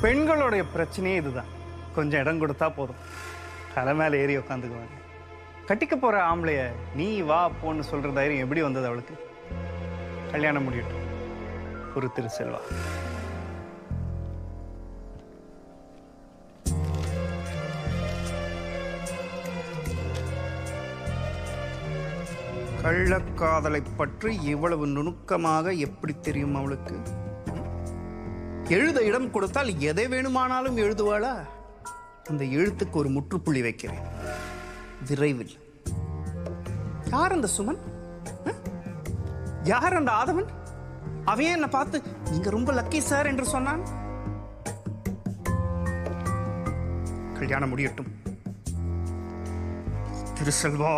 பெண்களுடைய பிரச்சனையே இதுதான். கொஞ்சம் இடம் கொடுத்தா போதும், தலை மேலே ஏறி உட்காந்துக்குவாங்க. கட்டிக்க போற ஆம்பளைய நீ வா போன்னு சொல்ற தைரியம் எப்படி வந்தது அவளுக்கு? கல்யாணம் முடியட்டும், ஒரு திருச்செல்வா. கள்ளக்காதலை பற்றி இவ்வளவு நுணுக்கமாக எப்படி தெரியும் அவளுக்கு? எழுத இடம் கொடுத்தால் எதை வேணுமானாலும் எழுதுவாளா? அந்த எழுத்துக்கு ஒரு முற்றுப்புள்ளி வைக்கிறேன் விரைவில். யார் அந்த சுமன்? யார் அந்த ஆதவன்? அவையே என்னை பார்த்து நீங்க ரொம்ப லக்கி சார் என்று சொன்னான். கல்யாணம் முடியட்டும் திருசெல்வா.